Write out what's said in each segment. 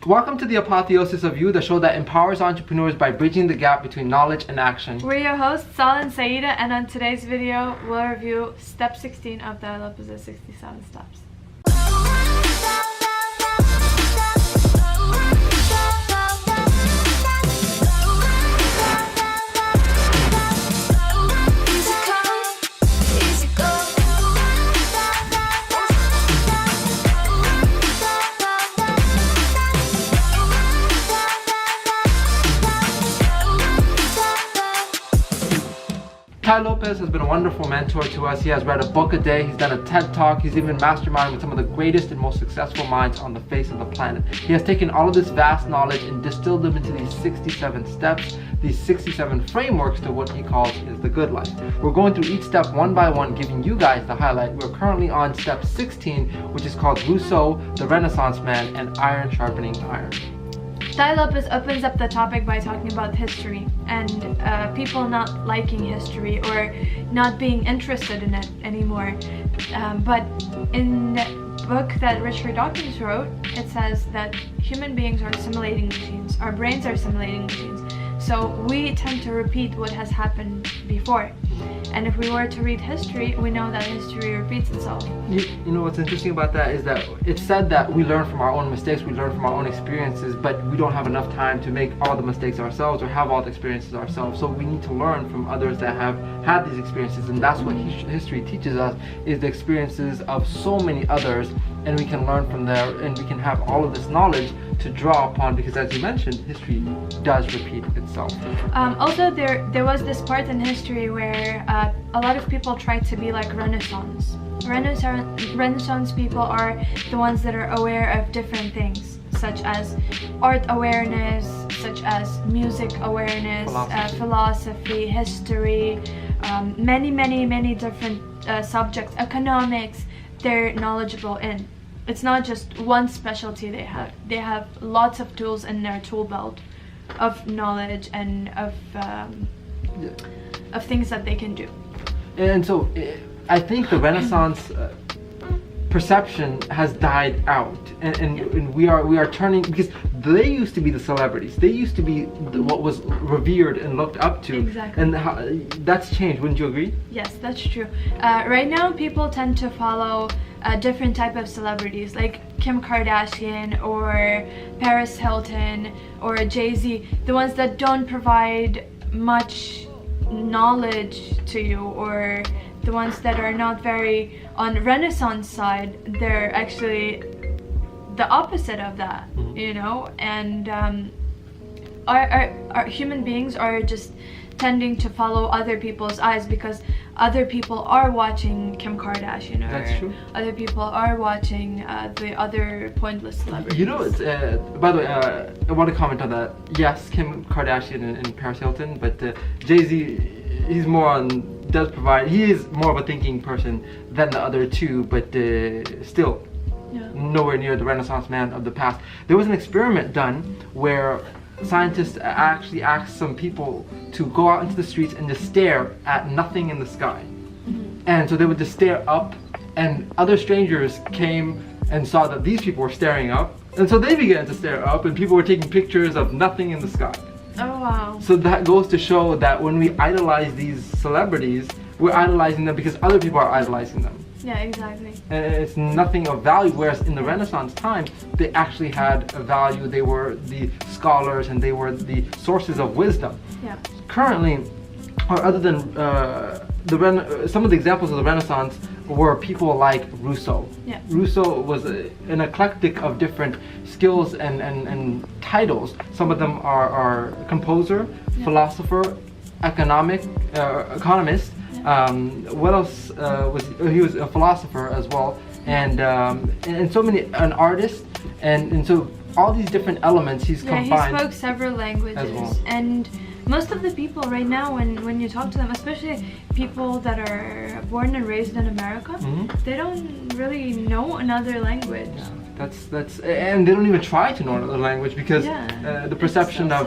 Welcome to the Apotheosis of You, the show that empowers entrepreneurs by bridging the gap between knowledge and action. We're your hosts, Sal and Saida, and on today's video, we'll review step 16 of the Lopez's 67 steps. Lopez has been a wonderful mentor to us. He has read a book a day, he's done a TED Talk, he's even masterminded with some of the greatest and most successful minds on the face of the planet. He has taken all of this vast knowledge and distilled them into these 67 steps, these 67 frameworks to what he calls is the good life. We're going through each step one by one, giving you guys the highlight. We're currently on step 16, which is called Rousseau the Renaissance Man and iron sharpening iron. Lopez opens up the topic by talking about history and people not liking history or not being interested in it anymore. But in the book that Richard Dawkins wrote, it says that human beings are simulating machines. Our brains are simulating machines. So we tend to repeat what has happened before. And if we were to read history, we know that history repeats itself. You know what's interesting about that is that it's said that we learn from our own mistakes, we learn from our own experiences, but we don't have enough time to make all the mistakes ourselves or have all the experiences ourselves. So we need to learn from others that have had these experiences, and that's what history teaches us, is the experiences of so many others, and we can learn from there, and we can have all of this knowledge to draw upon, because as you mentioned, history does repeat itself. Also, there was this part in history where a lot of people tried to be like Renaissance people are the ones that are aware of different things, such as art awareness, such as music awareness, philosophy, history, many different subjects, economics, they're knowledgeable in. It's not just one specialty they have. They have lots of tools in their tool belt of knowledge and of things that they can do. And so I think the Renaissance perception has died out, and we are turning, because they used to be the celebrities. They used to be what was revered and looked up to. Exactly. And that's changed. Wouldn't you agree? Yes, that's true. Right now, people tend to follow a different type of celebrities, like Kim Kardashian or Paris Hilton or Jay-Z, the ones that don't provide much knowledge to you, or the ones that are not very on Renaissance side. They're actually the opposite of that, you know. And our human beings are just tending to follow other people's eyes, because other people are watching Kim Kardashian, or that's true. Other people are watching the other pointless celebrities. You know, it's, by the way, I want to comment on that. Yes, Kim Kardashian and Paris Hilton, but Jay-Z, he's more on, he is more of a thinking person than the other two, but still nowhere near the Renaissance man of the past. There was an experiment done where scientists actually asked some people to go out into the streets and just stare at nothing in the sky. And so they would just stare up, and other strangers came and saw that these people were staring up, and so they began to stare up, and people were taking pictures of nothing in the sky. Oh wow. So that goes to show that when we idolize these celebrities, we're idolizing them because other people are idolizing them. Yeah, exactly. And it's nothing of value, whereas in the Renaissance time, they actually had a value. They were the scholars and they were the sources of wisdom. Yeah. Currently, or other than some of the examples of the Renaissance were people like Rousseau. Yeah. Rousseau was an eclectic of different skills and titles. Some of them are composer, philosopher, economist. What else he was a philosopher as well, and so many, an artist, and so all these different elements he's combined. He spoke several languages as well. And most of the people right now, when you talk to them, especially people that are born and raised in America, they don't really know another language. Yeah. That's and they don't even try to know another language, because the perception of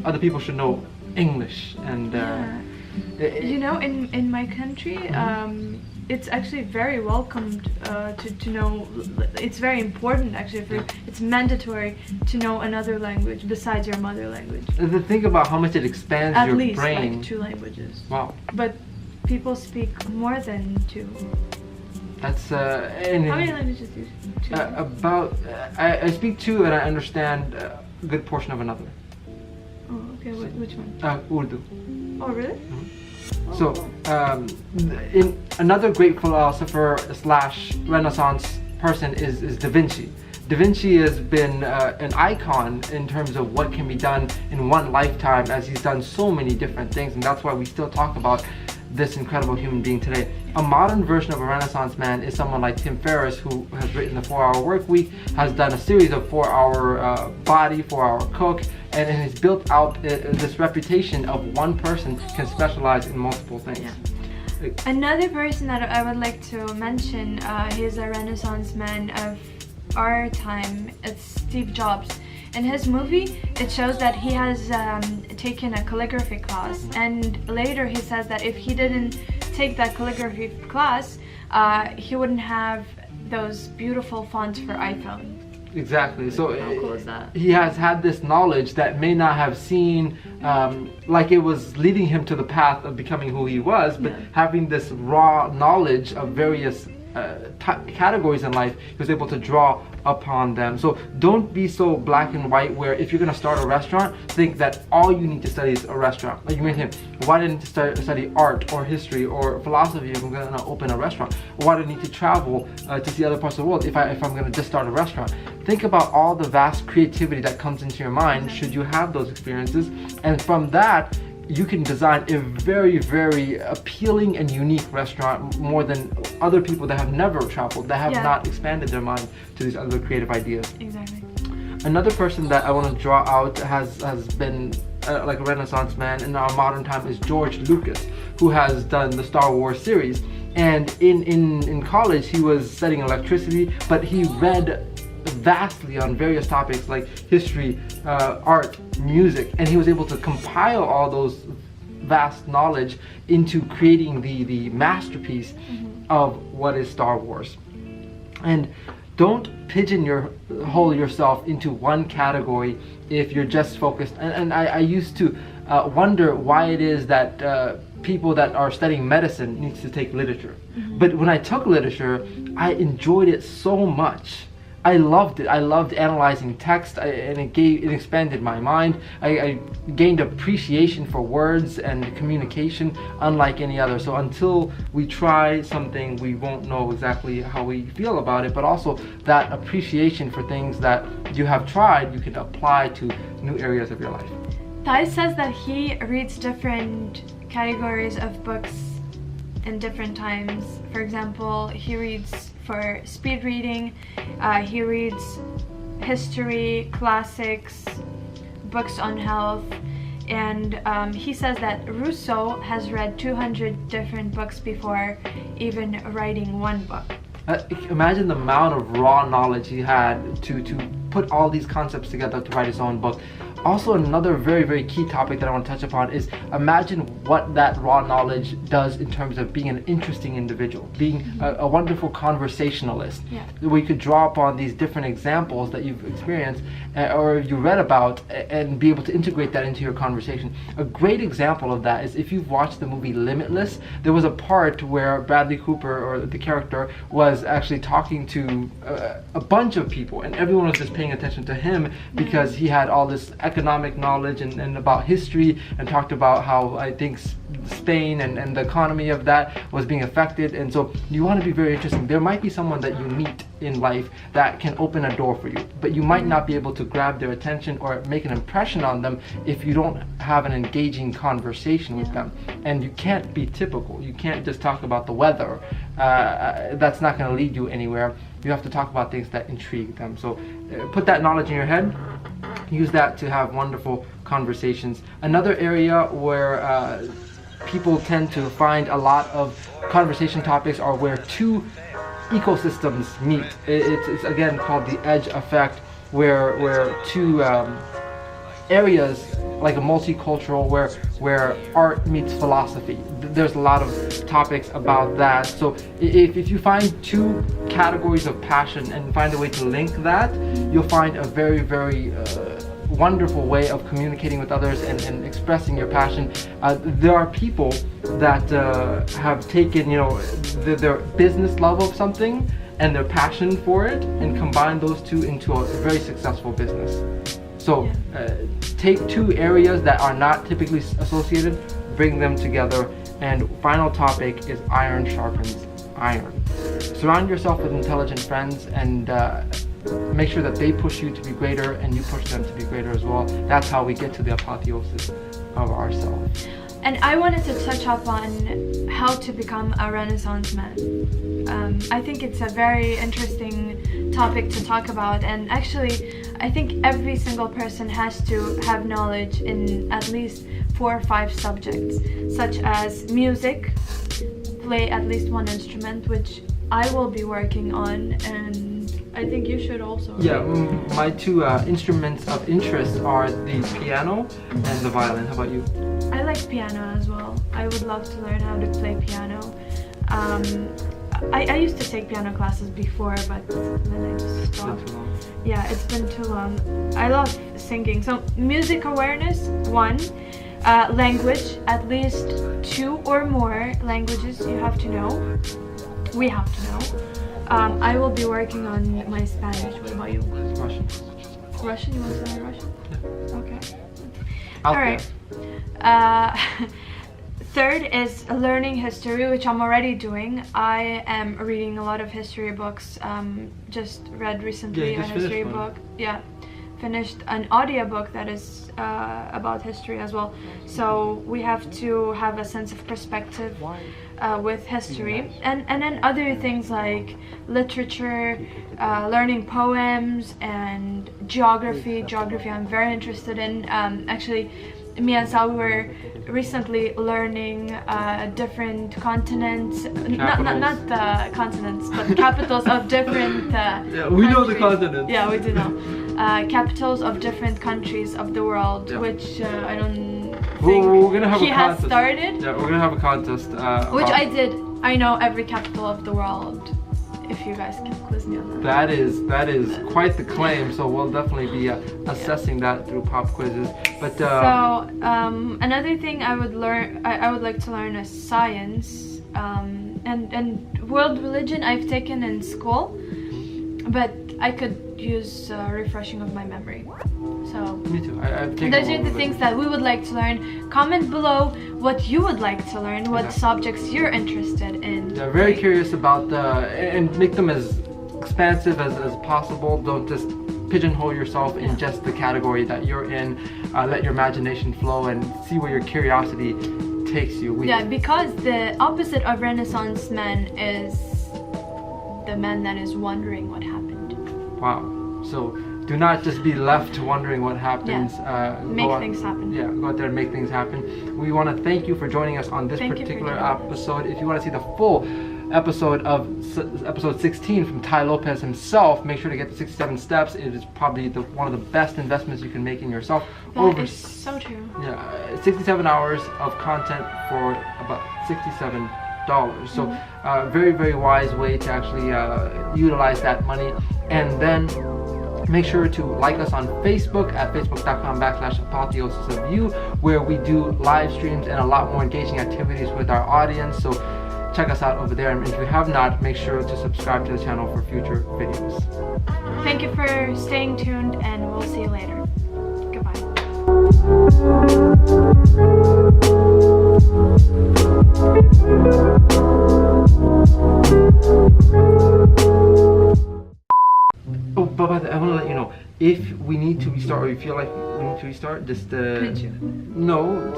other people should know English, and you know, in my country, it's actually very welcomed to know. It's very important actually. It's mandatory to know another language besides your mother language. And to think about how much it expands At your least brain. like 2 languages. Wow. But people speak more than 2. That's How many languages do you speak? 2? I speak 2 and I understand a good portion of another. Oh, okay. Which one? Urdu. Oh, really? So, in another great philosopher / Renaissance person is Da Vinci. Da Vinci has been an icon in terms of what can be done in one lifetime, as he's done so many different things, and that's why we still talk about this incredible human being today. A modern version of a Renaissance man is someone like Tim Ferriss, who has written the 4-Hour Work Week, has done a series of 4-Hour Body, 4-Hour Cook, and has built out this reputation of one person can specialize in multiple things. Yeah. Another person that I would like to mention, he's a Renaissance man of our time. It's Steve Jobs. In his movie, it shows that he has taken a calligraphy class, and later he says that if he didn't take that calligraphy class, he wouldn't have those beautiful fonts for iPhone. Exactly. So how cool is that? He has had this knowledge that may not have seemed like it was leading him to the path of becoming who he was, but having this raw knowledge of various categories in life, he was able to draw upon them. So don't be so black and white where if you're going to start a restaurant, think that all you need to study is a restaurant. Like you may think, why do I need to study art or history or philosophy if I'm going to open a restaurant? Why do I need to travel to see other parts of the world if I'm going to just start a restaurant? Think about all the vast creativity that comes into your mind should you have those experiences, and from that you can design a very, very appealing and unique restaurant more than other people that have never traveled, that have not expanded their mind to these other creative ideas. Exactly. Another person that I want to draw out has been like a Renaissance man in our modern time is George Lucas, who has done the Star Wars series. And in college he was studying electricity, but he read vastly on various topics like history, art, music, and he was able to compile all those vast knowledge into creating the masterpiece of what is Star Wars. And don't pigeonhole yourself into one category if you're just focused. And I used to wonder why it is that people that are studying medicine needs to take literature. But when I took literature, I enjoyed it so much. I loved it. I loved analyzing text, and it expanded my mind. I gained appreciation for words and communication unlike any other. So until we try something, we won't know exactly how we feel about it, but also that appreciation for things that you have tried, you can apply to new areas of your life. Thai says that he reads different categories of books in different times. For example, he reads for speed reading, he reads history, classics, books on health, and he says that Rousseau has read 200 different books before even writing one book. Imagine the amount of raw knowledge he had to put all these concepts together to write his own book. Also, another very, very key topic that I want to touch upon is imagine what that raw knowledge does in terms of being an interesting individual, being a wonderful conversationalist. We could draw upon these different examples that you've experienced or you read about and be able to integrate that into your conversation. A great example of that is if you've watched the movie Limitless, there was a part where Bradley Cooper, or the character, was actually talking to a bunch of people, and everyone was just paying attention to him because he had all this economic knowledge and about history, and talked about how I think Spain and the economy of that was being affected. And so you want to be very interesting. There might be someone that you meet in life that can open a door for you, but you might not be able to grab their attention or make an impression on them if you don't have an engaging conversation with them. And you can't be typical. You can't just talk about the weather. That's not going to lead you anywhere. You have to talk about things that intrigue them. So put that knowledge in your head. Use that to have wonderful conversations. Another area where people tend to find a lot of conversation topics are where two ecosystems meet. It's again called the edge effect, where two areas like a multicultural where art meets philosophy. There's a lot of topics about that. So if you find two categories of passion and find a way to link that, you'll find a very, very wonderful way of communicating with others and expressing your passion. There are people that have taken, their business love of something and their passion for it and combine those two into a very successful business. So take two areas that are not typically associated, bring them together, and final topic is iron sharpens iron. Surround yourself with intelligent friends and make sure that they push you to be greater and you push them to be greater as well. That's how we get to the apotheosis of ourselves. And I wanted to touch up on how to become a Renaissance man. I think it's a very interesting topic to talk about, and actually I think every single person has to have knowledge in at least 4 or 5 subjects, such as music, play at least one instrument, which I will be working on, and I think you should also. Yeah, my 2 instruments of interest are the piano and the violin. How about you? I like piano as well. I would love to learn how to play piano. I used to take piano classes before, but then I just stopped. It's been too long. Yeah, it's been too long. I love singing. So music awareness, 1. Language, at least 2 or more languages you have to know. We have to know. I will be working on my Spanish. What about you? Russian. Russian? You want to learn Russian? Yeah. Okay. Out Alright. 3rd is learning history, which I'm already doing. I am reading a lot of history books. Just read recently a history book. Yeah, finished an audiobook that is about history as well. So we have to have a sense of perspective with history, and then other things like literature, learning poems, and geography. Geography I'm very interested in. Actually, me and Sal were recently learning different continents, not the continents, but capitals of different yeah, we know the continents. Yeah, we do know. Capitals of different countries of the world, yeah. Which I don't think we're gonna have he a has contest. started. Yeah, we're gonna have a contest. Which I did. I know every capital of the world. If you guys can quiz me on that. That is quite the claim. So we'll definitely be assessing that through pop quizzes. But so another thing I would like to learn is science, and world religion I've taken in school, but I could use refreshing of my memory. So me too. I've taken those are the things that we would like to learn. Comment below what you would like to learn, what subjects you're interested in. Yeah, very curious about and make them as expansive as possible. Don't just pigeonhole yourself in just the category that you're in. Let your imagination flow and see where your curiosity takes you. Because the opposite of Renaissance man is the man that is wondering what happened. Wow. So do not just be left wondering what happens. Make things happen. Yeah, go out there and make things happen. We want to thank you for joining us on this particular episode. If you want to see the full episode of episode 16 from Ty Lopez himself, make sure to get the 67 steps. It is probably one of the best investments you can make in yourself. That is so true. Yeah, 67 hours of content for about $67. So very, very wise way to actually utilize that money. And then make sure to like us on Facebook at facebook.com/apotheosis of you, where we do live streams and a lot more engaging activities with our audience. So check us out over there. And if you have not, make sure to subscribe to the channel for future videos. Thank you for staying tuned, and we'll see you later. Goodbye. Oh, but I want to let you know, if we need to restart, or you feel like we need to restart, just Pinch you. No.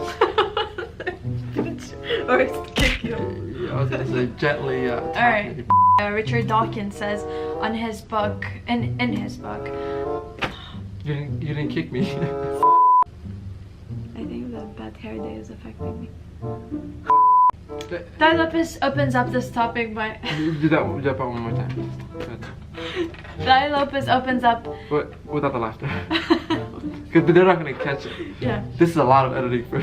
Or kick you. I was gonna say gently. Alright. Richard Dawkins says on his book, in his book. You didn't kick me. I think the bad hair day is affecting me. Ty Lopez opens up this topic by. Do that part one more time. Ty Lopez opens up. Without the laughter. Because they're not gonna catch it. Yeah. This is a lot of editing for.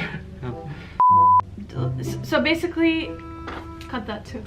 So basically, cut that too.